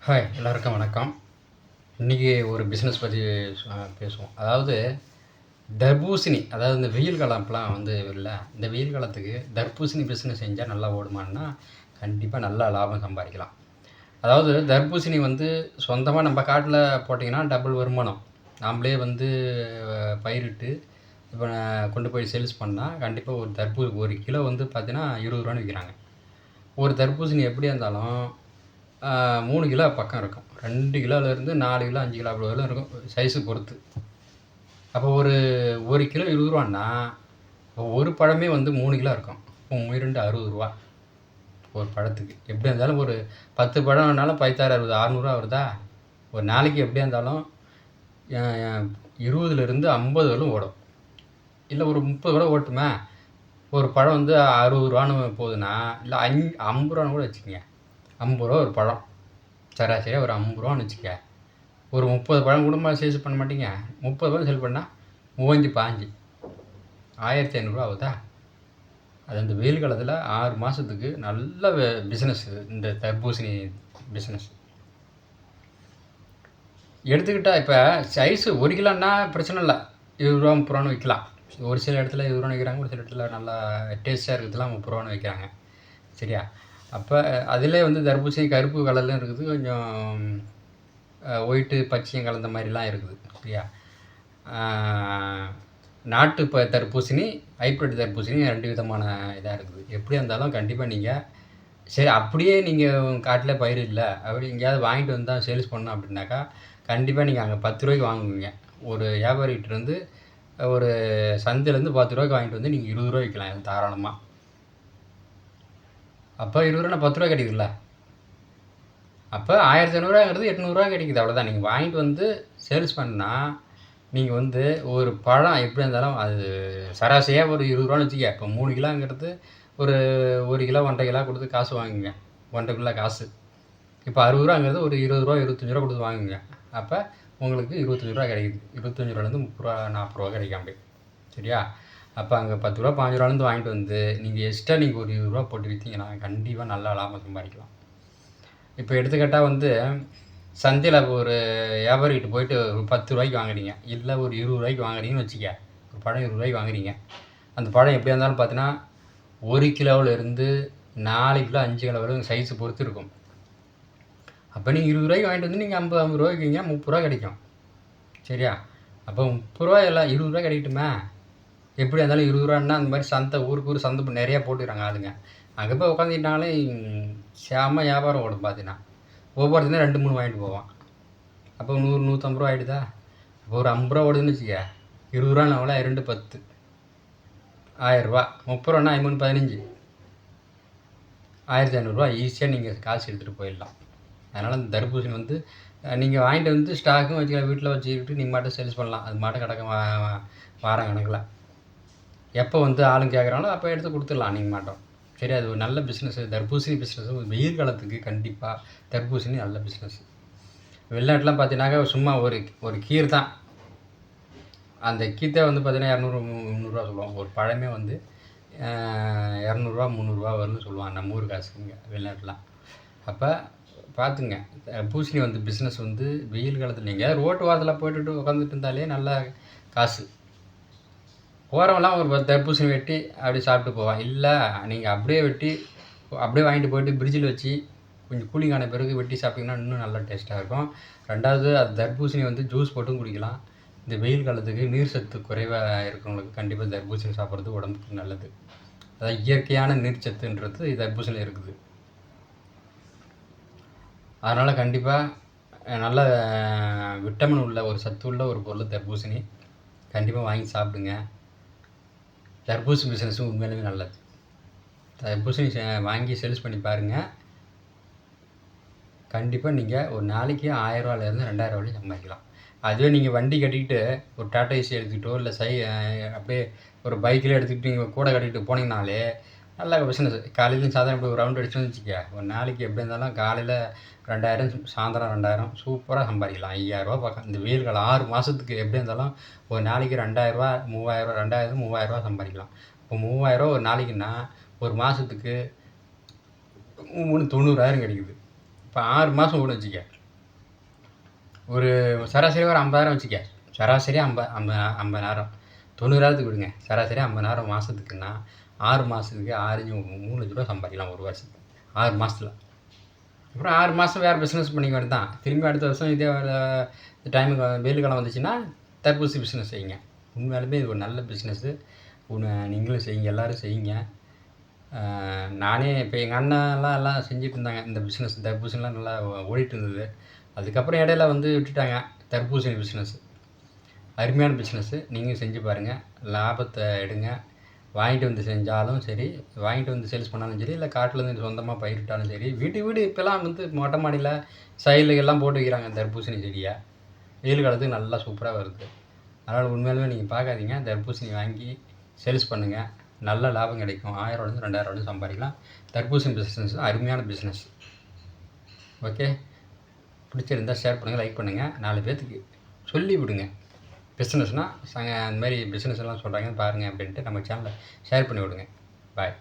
Hi எல்லாருக்கும் வணக்கம். இன்றைக்கி ஒரு பிஸ்னஸ் பற்றி பேசுவோம். அதாவது தர்பூசணி, அதாவது இந்த வெயில் காலம்லாம் வந்து இல்லை, இந்த வெயில் காலத்துக்கு தர்பூசணி பிஸ்னஸ் செஞ்சால் நல்லா ஓடுமான்னா கண்டிப்பாக நல்லா லாபம் சம்பாதிக்கலாம். அதாவது தர்பூசணி வந்து சொந்தமாக நம்ம காட்டில் போட்டிங்கன்னா டபுள் வருமானம். நாம்ளே வந்து பயிரிட்டு இப்போ கொண்டு போய் சேல்ஸ் பண்ணால் கண்டிப்பாக ஒரு கிலோ வந்து பார்த்தீங்கன்னா ரூ. 20 விற்கிறாங்க. ஒரு தர்பூசணி எப்படியா இருந்தாலும் 3 கிலோ பக்கம் இருக்கும். 2 கிலோலேருந்து 4 கிலோ 5 கிலோ அவ்வளோ இருக்கும், சைஸு பொறுத்து. அப்போ ஒரு கிலோ ரூ. 20 ஒரு பழமே வந்து 3 கிலோ இருக்கும். இப்போ 2 ரூ. 60 ஒரு பழத்துக்கு. எப்படியா இருந்தாலும் ஒரு 10 பழம்னாலும் 16 60 600 வருதா? ஒரு நாளைக்கு எப்படியா இருந்தாலும் 20லேருந்து 50 வரலும் ஓடும். இல்லை ஒரு 30 கூட ஓட்டுமே. ஒரு பழம் வந்து ரூ. 60 போகுதுன்னா, இல்லை 50 கூட வச்சுக்கோங்க. ரூ. 50 ஒரு பழம், சராசரியாக ஒரு ரூ. 50 வச்சுக்க. ஒரு 30 பழம் கூட சேல்ஸ் பண்ண மாட்டீங்க. 30 பழம் சேல் பண்ணால் 35 1500 ஆகுதா? அது அந்த வெயில் காலத்தில் 6 மாதத்துக்கு நல்ல பிஸ்னஸ் இந்த தர்பூசணி பிஸ்னஸ் எடுத்துக்கிட்டால். இப்போ சைஸு 1 கிலோன்னா பிரச்சனை இல்லை, ரூ. 20 30 விற்கலாம். ஒரு சில இடத்துல ரூ. 20 விற்கிறாங்க, ஒரு சில இடத்துல நல்லா டேஸ்ட்டாக இருக்கிறதுலாம் ரூ. 30 விற்கிறாங்க. சரியா? அப்போ அதிலே வந்து தர்பூசணி கருப்பு கலர்லையும் இருக்குது, கொஞ்சம் ஒயிட்டு பச்சையும் கலந்த மாதிரிலாம் இருக்குது. சரியா? நாட்டு தர்பூசணி, ஹைப்ரிட் தர்பூசணி 2 விதமான இதாக இருக்குது. எப்படியா இருந்தாலும் கண்டிப்பாக நீங்கள் சரி, அப்படியே நீங்கள் காட்டில் பயிர் இல்லை, அப்படி எங்கேயாவது வாங்கிட்டு வந்தால் சேல்ஸ் பண்ணணும் அப்படின்னாக்கா கண்டிப்பாக நீங்கள் அங்கே 10 ரூபாய்க்கு வாங்குவீங்க. ஒரு வியாபாரிகிட்டேருந்து ஒரு சந்தையிலேருந்து 10 ரூபாய்க்கு வாங்கிட்டு வந்து நீங்கள் 20 ரூபா விற்கலாம் தாராளமாக. அப்போ 20 ரூபா 10 ரூபா கிடைக்குதுல்ல. அப்போ 1500 800 கிடைக்குது. அவ்வளோதான். நீங்கள் வாங்கிட்டு வந்து சேல்ஸ் பண்ணால் நீங்கள் வந்து ஒரு பழம் எப்படி இருந்தாலும் அது சராசரியாக ஒரு 20 வச்சுக்க. இப்போ 3 கிலோங்கிறது ஒரு 1 கிலோ 1.5 கிலோ கொடுத்து காசு வாங்குங்க. 1.5 கிலோ காசு. இப்போ 60 ஒரு 20 25 கொடுத்து வாங்குங்க. அப்போ உங்களுக்கு 25 கிடைக்குது. 25 30 40 கிடைக்கும் அப்படி. சரியா? அப்போ அங்கே 10 15 வாங்கிட்டு வந்து நீங்கள் எக்ஸ்ட்ரா நீங்கள் ஒரு 20 போட்டு விற்றீங்கன்னா கண்டிப்பாக நல்லா லாபம் சம்பாதிக்கலாம். இப்போ எடுத்துக்கிட்டால் வந்து சந்தையில் ஒரு வியாபாரிகிட்ட போயிட்டு ஒரு 10 ரூபாய்க்கு வாங்குறீங்க, இல்லை ஒரு 20 ரூபாய்க்கு வாங்குறீங்கன்னு வச்சுக்க. ஒரு பழம் 20 ரூபாய்க்கு வாங்குறீங்க. அந்த பழம் எப்படியா இருந்தாலும் பார்த்தீங்கன்னா 1 கிலோவிலேருந்து 4 கிலோ 5 கிலோ வரைக்கும் சைஸு பொறுத்து இருக்கும். அப்போ நீங்கள் 20 ரூபாய்க்கு வாங்கிட்டு வந்து நீங்கள் 50 ரூபாய்க்கு வைங்க, 30 ரூபா கிடைக்கும். சரியா? அப்போ 30 ரூபா எல்லாம் 20 ரூபா கிடைக்கட்டுமே. எப்படியா இருந்தாலும் 20 ரூபான்னா அந்த மாதிரி சந்தை ஊருக்கு சந்தை நிறையா போட்டுக்கிறாங்க ஆளுங்க. அங்கே போய் உட்காந்துக்கிட்டாங்களே செம வியாபாரம் ஓடும். பார்த்தீங்கன்னா ஒவ்வொருத்தனையும் 2 3 வாங்கிட்டு போவான். அப்போ 100 150 ரூபா ஆகிடுதா? அப்போ ஒரு 50 ரூபா ஓடுதுன்னு வச்சுக்க. 20 ரூபான்னா எவ்வளோ? 2 10 1000 30 ரூபான்னா 3 15 1500 ஈஸியாக நீங்கள் காசு எடுத்துகிட்டு போயிடலாம். அதனால் இந்த தர்பூசணி வந்து நீங்கள் வாங்கிட்டு வந்து ஸ்டாக்கும் வச்சுக்கலாம், வீட்டில் வச்சுக்கிட்டு நீங்கள் மாட்டும் சேல்ஸ் பண்ணலாம். அது மாட்டும் கிடக்க வாரம் கணக்கில் எப்போ வந்து ஆளுங்க கேட்குறாங்களோ அப்போ எடுத்து கொடுத்துடலாம் நீங்கள் மாட்டோம். சரி, அது ஒரு நல்ல பிஸ்னஸ். தர்பூசணி பிஸ்னஸ் வெயில் காலத்துக்கு கண்டிப்பாக தர்பூசணி நல்ல பிஸ்னஸ். வெளிநாட்டிலாம் பார்த்தீங்கன்னாக்கா சும்மா ஒரு கீரை தான். அந்த கீரை வந்து பார்த்தீங்கன்னா 200 300 சொல்லுவாங்க. ஒரு பழமே வந்து 200 300 வரும்னு சொல்லுவாங்க நம்ம ஊர் காசுங்க வெளிநாட்டிலாம். அப்போ பார்த்துங்க, தர்பூசணி வந்து பிஸ்னஸ் வந்து வெயில் காலத்தில் நீங்கள் ரோட்டு வாரத்தில் போய்ட்டு உட்காந்துட்டு இருந்தாலே நல்லா காசு. போகிறவங்களாம் ஒரு தர்பூசணி வெட்டி அப்படியே சாப்பிட்டு போவான். இல்லை நீங்கள் அப்படியே வெட்டி அப்படியே வாங்கிட்டு போய்ட்டு ஃப்ரிட்ஜில் வச்சு கொஞ்சம் கூலிங் ஆன பிறகு வெட்டி சாப்பிட்டிங்கன்னா இன்னும் நல்லா டேஸ்ட்டாக இருக்கும். 2வது அது தர்பூசணி வந்து ஜூஸ் போட்டும் குடிக்கலாம். இந்த வெயில் காலத்துக்கு நீர் சத்து குறைவாக இருக்கிறவங்களுக்கு கண்டிப்பாக தர்பூசணி சாப்பிட்றது உடம்புக்கு நல்லது. அதாவது இயற்கையான நீர் சத்துன்றது தர்பூசணியில் இருக்குது. அதனால் கண்டிப்பாக நல்ல விட்டமின் உள்ள ஒரு சத்து உள்ள ஒரு பொருள் தர்பூசணி. கண்டிப்பாக வாங்கி சாப்பிடுங்க. தர்பூசணி பிஸ்னஸும் உண்மையிலுமே நல்லது. தர்பூசணி வாங்கி சேல்ஸ் பண்ணி பாருங்கள். கண்டிப்பாக நீங்கள் ஒரு நாளைக்கு 1000 ரூபாயிலேருந்து 2000 வரையும் சம்பாதிக்கலாம். அதுவே நீங்கள் வண்டி கட்டிக்கிட்டு ஒரு டாடா ஏசி எடுத்துக்கிட்டோ இல்லை அப்படியே ஒரு பைக்கில் எடுத்துக்கிட்டு நீங்கள் கூட கட்டிக்கிட்டு போனீங்கனாலே நல்ல பிஸ்னஸ். காலையிலையும் சாயந்தரம் இப்படி ஒரு ரவுண்ட் அடிச்சுன்னு வச்சுக்க, ஒரு நாளைக்கு எப்படி இருந்தாலும் காலையில் 2000, சாயந்தரம் 2000 சூப்பராக சம்பாதிக்கலாம். 5000 பக்கம். இந்த வெயில் காலம் 6 மாதத்துக்கு எப்படி இருந்தாலும் ஒரு நாளைக்கு 2000 3000 2000 3000 சம்பாதிக்கலாம். இப்போ 3000 ஒரு நாளைக்குன்னா ஒரு மாதத்துக்கு 90,000 கிடைக்குது. இப்போ 6 மாதம் கூட வச்சுக்க. ஒரு சராசரி ஒரு 50,000 வச்சுக்க. சராசரி 50,000 90,000 விடுங்க. சராசரி 50,000 மாதத்துக்குன்னா 6 மாதத்துக்கு 6 3,00,000 சம்பாதிக்கலாம் ஒரு வருஷத்துக்கு 6 மாதத்துல. அப்புறம் 6 மாதம் வேறு பிஸ்னஸ் பண்ணிக்க வேண்டியது தான். திரும்பி அடுத்த வருஷம் இதே டைமுக்கு வெயில் காலம் வந்துச்சுன்னா தர்பூசணி பிஸ்னஸ் செய்யுங்க. உண்மையாலுமே இது ஒரு நல்ல பிஸ்னஸ்ஸு. நீங்களும் செய்யுங்க, எல்லோரும் செய்யுங்க. நானே இப்போ எங்கள் அண்ணன்லாம் எல்லாம் செஞ்சுட்டு இருந்தாங்க இந்த பிஸ்னஸ். தர்பூசணிலாம் நல்லா ஓடிட்டு இருந்தது. அதுக்கப்புறம் இடையில வந்து விட்டுட்டாங்க தர்பூசணி பிஸ்னஸ். அருமையான பிஸ்னஸ்ஸு. நீங்களும் செஞ்சு பாருங்கள், லாபத்தை எடுங்க. வாங்கிட்டு வந்து செஞ்சாலும் சரி, வாங்கிட்டு வந்து சேல்ஸ் பண்ணாலும் சரி, இல்லை காட்டிலேருந்து சொந்தமாக பயிரிட்டாலும் சரி, வீடு இப்போலாம் வந்து மொட்டை மாடியில் சைடுலாம் போட்டு வைக்கிறாங்க தர்பூசணி செடியை. வெயில் காலத்துக்கு நல்லா சூப்பராக வருது. அதனால் உண்மையாலுமே நீங்கள் பார்க்காதீங்க, தர்பூசணி வாங்கி சேல்ஸ் பண்ணுங்கள். நல்ல லாபம் கிடைக்கும். 1000 2,000 சம்பாதிக்கலாம். தர்பூசணி பிஸ்னஸ் அருமையான பிஸ்னஸ். ஓகே, பிடிச்சிருந்தால் ஷேர் பண்ணுங்கள், லைக் பண்ணுங்கள், 4 பேர்த்துக்கு சொல்லி விடுங்க. பிஸ்னஸ்னால் அந்த மாதிரி பிஸ்னஸ் எல்லாம் சொல்கிறாங்க பாருங்கள் அப்படின்ட்டு நம்ம சேனலை ஷேர் பண்ணி விடுங்க. பாய்.